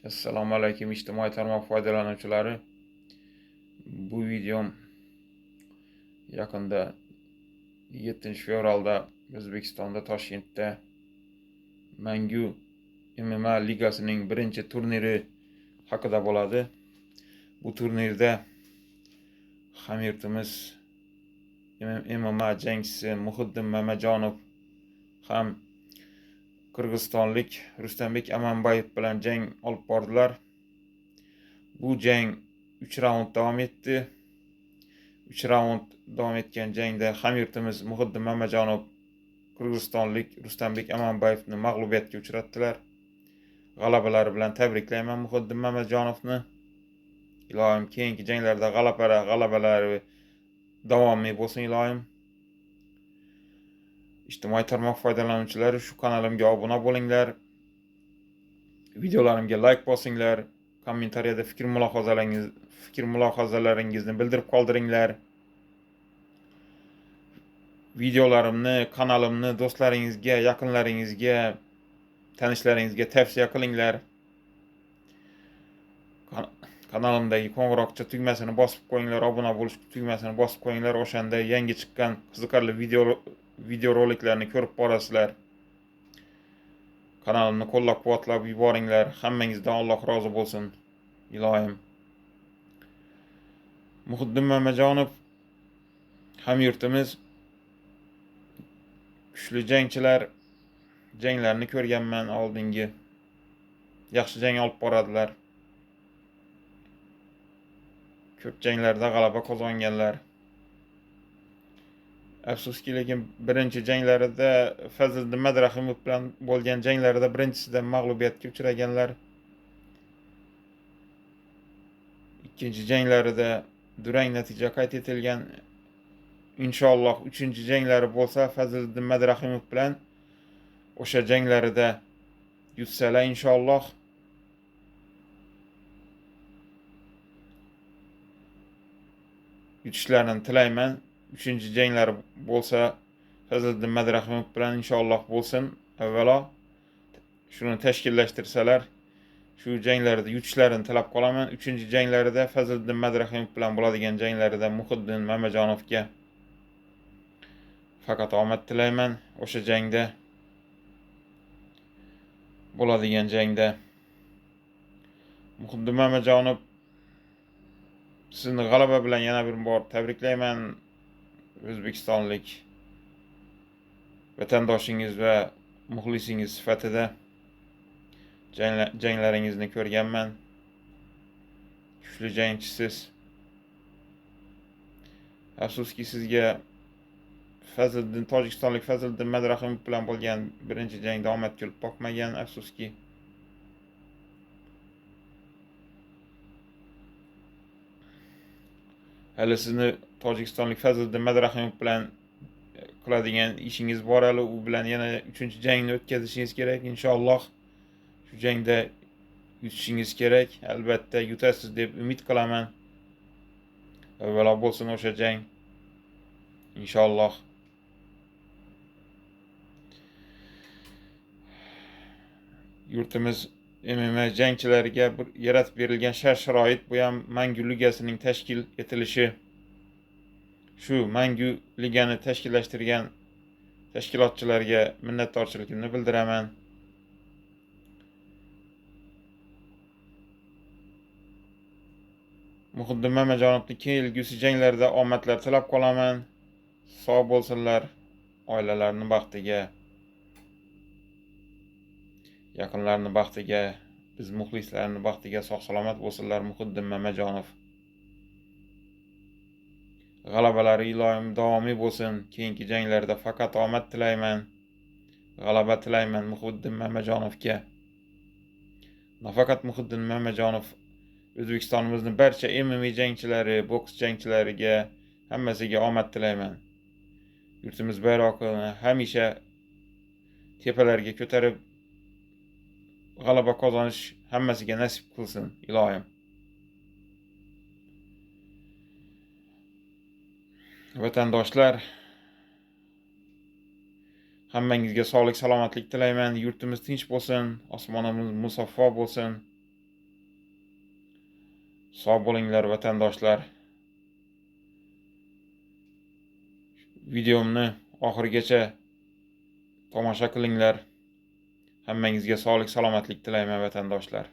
Assalomu alaykum ijtimoiy tarmoq foydalanuvchilari. Bu videom yaqinda 7-fevralda O'zbekistonda Toshkentda Mangu MMA ligasining birinchi turniri haqida bo'ladi. Bu turnirda hamyurtimiz MMA jangchisi Muhiddin Mamajonov ham qirg'izistonlik Rustambek Amanbayev bilan jang olib bordilar. Bu jang 3 raund davom etdi. 3 raund davom etgan jangda hamyurtimiz Muhiddin Mamajonov qirg'izistonlik Rustambek Amanbayevni mag'lubiyatga uchratdilar. G'alabalari bilan tabriklayman Muhiddin Mamajonovni. Ilohim keyingi janglarda g'alabalari davomiy bo'lsin ilohim. İjtimoiy tarmoq foydalanuvchilari shu kanalimga obuna bo'linglar. Videolarimga like bosinglar. Kommentariyada fikr mulohazalaringizni bildirib qoldiringlar. Videolarimni, kanalimni do'stlaringizga, yaqinlaringizga, tanishlaringizga tavsiya qilinglar. Kanalimdagi qo'ng'iroqcha tugmasini bosib qo'yinglar, obuna bo'lish tugmasini bosib qo'yinglar. O'shanda yangi chiqqan qiziqarli videoroliklarni ko'rib borasizlar. Kanalimni qo'llab-quvvatlab yuboringlar. Hammangizdan Alloh rozi bo'lsin. Ilohim. Muhiddin Mamajonov hamyurtimiz kuchli jangchilar, janglarni ko'rganman oldingi. Yaxshi jang olib boradilar. Ko'p janglarda g'alaba qozonganlar. Afsuski, lekin birinchi janglarida Fazliddin Madrahimov bilan bo'lgan janglarida birinchisida mag'lubiyatga uchraganlar. Ikkinchi janglarida durang natija qayd etilgan. Inshaalloh 3-chi janglari bo'lsa Fazliddin Madrahimov bilan o'sha janglarida yutsalar inshaalloh. Yutishlarini tilayman. 3-chi janglari bo'lsa Fazliddin Madrahimov bilan inshaalloh bo'lsin. Avvalo shuni tashkillashtirsalar, shu janglarda yutishlarini tilab qolaman. 3-chi janglarida Fazliddin Madrahimov bilan bo'ladigan janglarida Muhiddin Mamajonovga faqat omad tilayman. O'sha jangda bo'ladigan jangda Muhiddin Mamajonov, sizni g'alaba bilan yana bir bor tabriklayman. O'zbekistonlik vatandoshingiz va muxlisingiz sifatida janglaringizni ko'rganman. Kuchli jangchisiz. Afsuski, sizga tojikistonlik Fazliddin Madrahimov bilan bo'lgan birinchi jangda omad kelib boqmagan. Afsuski. Hali sizni tojikistonlik Fazliddin Madrahimov bilan qiladigan ishingiz bor. Hali u bilan yana 3-chi jangni o'tkazishingiz kerak. Inshaalloh shu jangda yutishingiz kerak. Albatta yutasiz deb umid qilaman. Avvalo bo'lsin o'sha jang. Inshaalloh. Yurtimiz MMA jangchilariga yaratib berilgan shart-sharoit, bu ham Mangu ligasining tashkil etilishi. Shu Mangu ligani tashkillashtirgan tashkilotchilarga minnatdorchiligimni bildiraman. Muhiddin Mamajonovning kelgusi janglarida omadlar tilab qolaman. Sog' bo'lsinlar, oilalarining baxtiga, yaqinlarining baxtiga, biz muxlislarning baxtiga sog'-salomat bo'lsinlar. Muhiddin Mamajonov g'alabalari ilohim davomiy bo'lsin. Keyingi janglarda faqat omad tilayman. G'alaba tilayman Muhiddin Mamajonovga. Nafaqat Muhiddin Mamajonov, O'zbekistonimizning barcha MMA jangchilari, boks jangchilariga hammasiga omad tilayman. Yurtimiz bayrog'ini hamisha tepalarga ko'tarib g'alaba qozonish hammasiga nasib qilsin ilohim. Vatandoshlar, hammangizga sog'lik, salomatlik tilayman. Yurtimiz tinch bo'lsin, osmonimiz musaffo bo'lsin. Sog' bo'linglar vatandoshlar. Videomni oxirigacha tomosha qilinglar. Hammangizga sog'lik, salomatlik tilayman vatandoshlar.